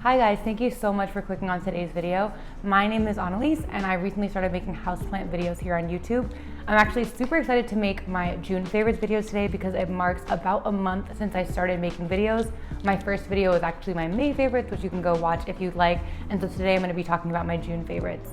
Hi guys, thank you so much for clicking on today's video. My name is Annalise and I recently started making houseplant videos here on YouTube. I'm actually super excited to make my June favorites videos today because it marks about a month since I started making videos. My first video is actually my May favorites, which you can go watch if you'd like. And so today I'm going to be talking about my June favorites.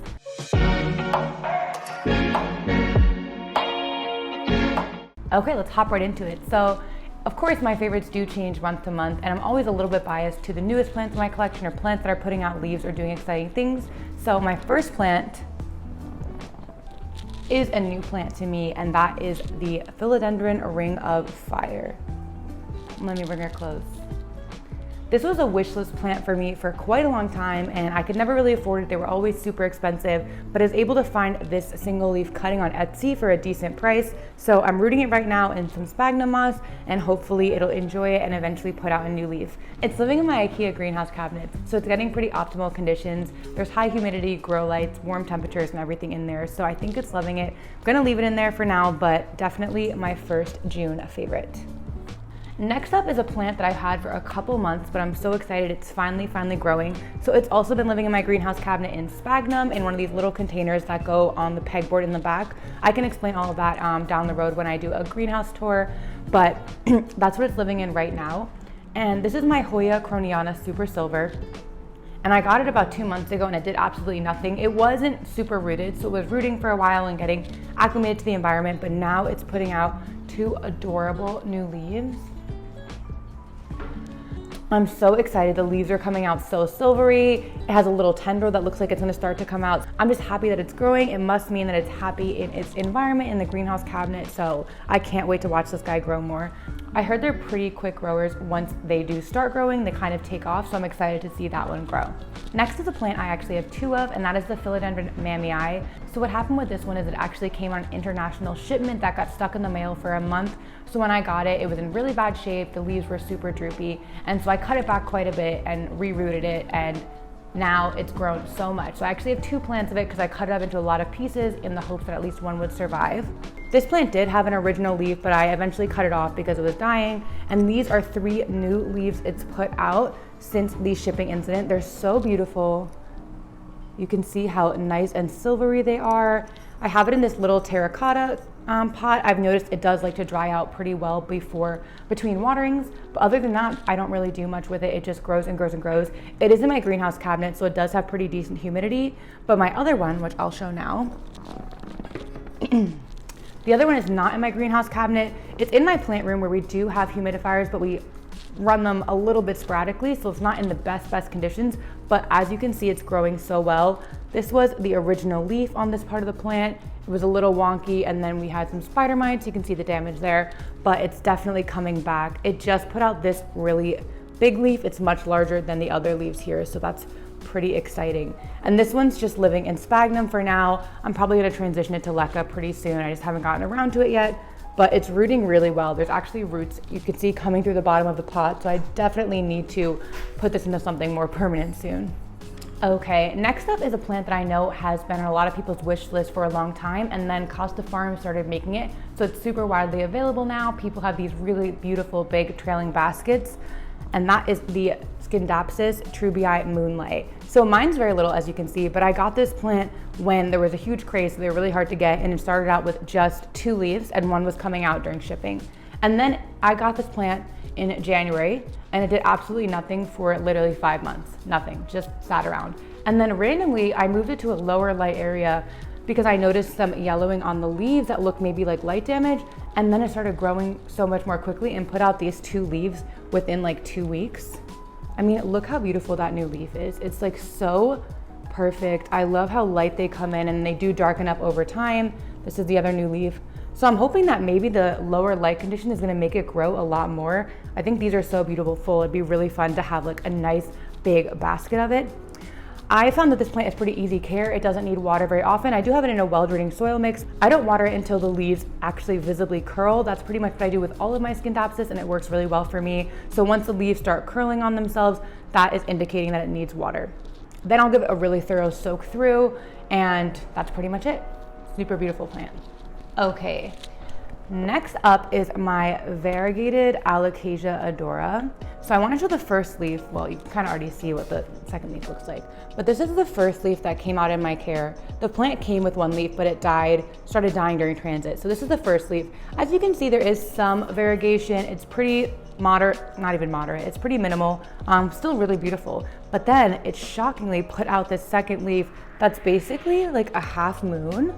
Okay, let's hop right into it. So, of course, my favorites do change month to month, and I'm always a little bit biased to the newest plants in my collection or plants that are putting out leaves or doing exciting things. So my first plant is a new plant to me, and that is the Philodendron Ring of Fire. Let me bring her close. This was a wish list plant for me for quite a long time, and I could never really afford it. They were always super expensive, but I was able to find this single leaf cutting on Etsy for a decent price. So I'm rooting it right now in some sphagnum moss, and hopefully it'll enjoy it and eventually put out a new leaf. It's living in my IKEA greenhouse cabinet, so it's getting pretty optimal conditions. There's high humidity, grow lights, warm temperatures, and everything in there. So I think it's loving it. I'm gonna leave it in there for now, but definitely my first June favorite. Next up is a plant that I've had for a couple months, but I'm so excited it's finally growing. So it's also been living in my greenhouse cabinet in sphagnum in one of these little containers that go on the pegboard in the back. I can explain all of that down the road when I do a greenhouse tour, but that's what it's living in right now. And this is my Hoya Croniana Super Silver. And I got it about 2 months ago and it did absolutely nothing. It wasn't super rooted, so it was rooting for a while and getting acclimated to the environment, but now it's putting out 2 adorable new leaves. I'm so excited. The leaves are coming out so silvery. It has a little tendril that looks like it's gonna start to come out. I'm just happy that it's growing. It must mean that it's happy in its environment in the greenhouse cabinet, so I can't wait to watch this guy grow more. I heard they're pretty quick growers. Once they do start growing, they kind of take off, so I'm excited to see that one grow. Next is a plant I actually have 2 of, and that is the Philodendron Mammy Eye. So what happened with this one is it actually came on an international shipment that got stuck in the mail for a month. So when I got it, it was in really bad shape. The leaves were super droopy. And so I cut it back quite a bit and rerooted it, and now it's grown so much. So I actually have 2 plants of it because I cut it up into a lot of pieces in the hopes that at least one would survive. This plant did have an original leaf, but I eventually cut it off because it was dying. And these are 3 new leaves it's put out since the shipping incident. They're so beautiful. You can see how nice and silvery they are. I have it in this little terracotta pot. I've noticed it does like to dry out pretty well between waterings, but other than that, I don't really do much with it. It just grows and grows and grows. It is in my greenhouse cabinet, so it does have pretty decent humidity, but my other one, which I'll show now, the other one is not in my greenhouse cabinet. It's in my plant room where we do have humidifiers, but we run them a little bit sporadically, so it's not in the best conditions, but as you can see, it's growing so well. This was the original leaf on this part of the plant. It was a little wonky, and then we had some spider mites. You can see the damage there, but it's definitely coming back. It just put out this really big leaf. It's much larger than the other leaves here, so that's pretty exciting. And this one's just living in sphagnum for now. I'm probably gonna transition it to leca pretty soon. I just haven't gotten around to it yet, but it's rooting really well. There's actually roots you can see coming through the bottom of the pot, so I definitely need to put this into something more permanent soon. Okay, next up is a plant that I know has been on a lot of people's wish list for a long time, and then Costa Farms started making it, so it's super widely available now. People have these really beautiful big trailing baskets, and that is the Skindapsis Trubia Moonlight. So mine's very little, as you can see, but I got this plant when there was a huge craze, so they were really hard to get, and it started out with just 2 leaves, and one was coming out during shipping. And then I got this plant in January, and it did absolutely nothing for literally 5 months. Nothing, just sat around. And then randomly, I moved it to a lower light area because I noticed some yellowing on the leaves that looked maybe like light damage, and then it started growing so much more quickly and put out these 2 leaves within like 2 weeks. I mean, look how beautiful that new leaf is. It's like so perfect. I love how light they come in, and they do darken up over time. This is the other new leaf. So I'm hoping that maybe the lower light condition is gonna make it grow a lot more. I think these are so beautiful. It'd be really fun to have like a nice big basket of it. I found that this plant is pretty easy care. It doesn't need water very often. I do have it in a well-draining soil mix. I don't water it until the leaves actually visibly curl. That's pretty much what I do with all of my Skindapsis, and it works really well for me. So once the leaves start curling on themselves, that is indicating that it needs water. Then I'll give it a really thorough soak through, and that's pretty much it. Super beautiful plant. Okay, Next up is my Variegated Alocasia Ada. So I want to show the first leaf. Well, you can kind of already see what the second leaf looks like, but this is the first leaf that came out in my care. The plant came with one leaf, but it started dying during transit. So this is the first leaf. As you can see, there is some variegation. It's pretty moderate, not even moderate, it's pretty minimal, still really beautiful. But then it shockingly put out this second leaf that's basically like a half moon.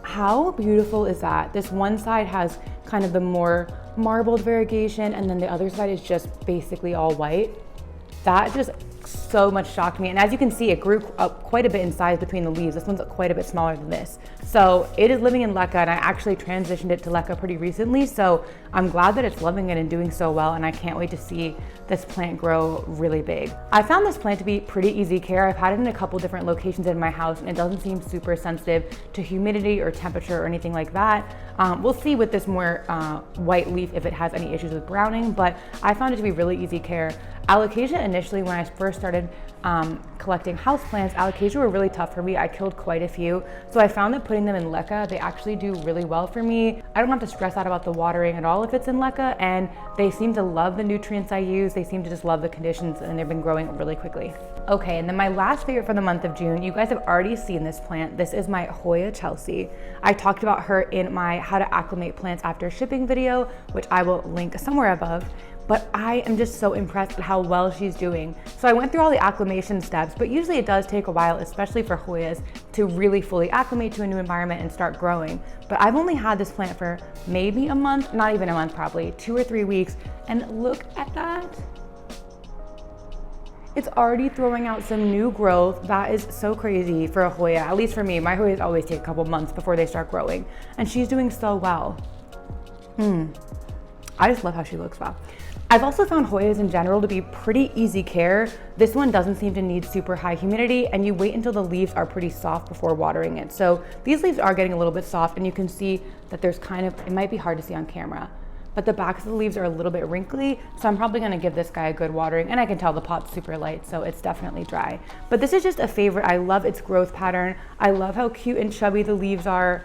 How beautiful is that? This one side has kind of the more marbled variegation, and then the other side is just basically all white. That just so much shocked me. And as you can see, it grew up quite a bit in size between the leaves. This one's quite a bit smaller than this. So it is living in LECA, and I actually transitioned it to LECA pretty recently. So I'm glad that it's loving it and doing so well, and I can't wait to see this plant grow really big. I found this plant to be pretty easy care. I've had it in a couple different locations in my house, and it doesn't seem super sensitive to humidity or temperature or anything like that. We'll see with this more white leaf if it has any issues with browning, but I found it to be really easy care. Alocasia initially, when I first started collecting houseplants, alocasia were really tough for me. I killed quite a few. So I found that putting them in LECA, they actually do really well for me. I don't have to stress out about the watering at all if it's in LECA, and they seem to love the nutrients I use. They seem to just love the conditions, and they've been growing really quickly. Okay, and then my last favorite for the month of June, you guys have already seen this plant. This is my Hoya Chelsea. I talked about her in my how to acclimate plants after shipping video, which I will link somewhere above. But I am just so impressed at how well she's doing. So I went through all the acclimation steps, but usually it does take a while, especially for Hoyas, to really fully acclimate to a new environment and start growing. But I've only had this plant for maybe a month, not even a month probably, 2 or 3 weeks, and look at that. It's already throwing out some new growth. That is so crazy for a Hoya, at least for me. My Hoyas always take a couple months before they start growing, and she's doing so well. I just love how she looks. Wow. I've also found Hoyas in general to be pretty easy care. This one doesn't seem to need super high humidity, and you wait until the leaves are pretty soft before watering it. So these leaves are getting a little bit soft, and you can see that there's kind of, it might be hard to see on camera, but the backs of the leaves are a little bit wrinkly. So I'm probably gonna give this guy a good watering, and I can tell the pot's super light, so it's definitely dry. But this is just a favorite. I love its growth pattern. I love how cute and chubby the leaves are.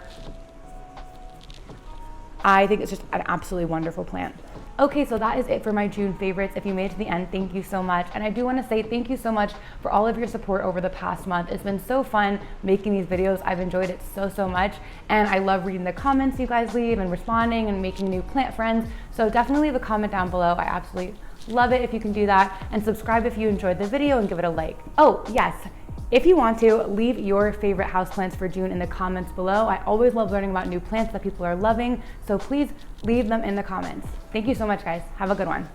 I think it's just an absolutely wonderful plant. Okay, so that is it for my June favorites. If you made it to the end, thank you so much. And I do want to say thank you so much for all of your support over the past month. It's been so fun making these videos. I've enjoyed it so much. And I love reading the comments you guys leave and responding and making new plant friends. So definitely leave a comment down below. I absolutely love it if you can do that. And subscribe if you enjoyed the video and give it a like. Oh, yes. If you want to, leave your favorite houseplants for June in the comments below. I always love learning about new plants that people are loving, so please leave them in the comments. Thank you so much, guys. Have a good one.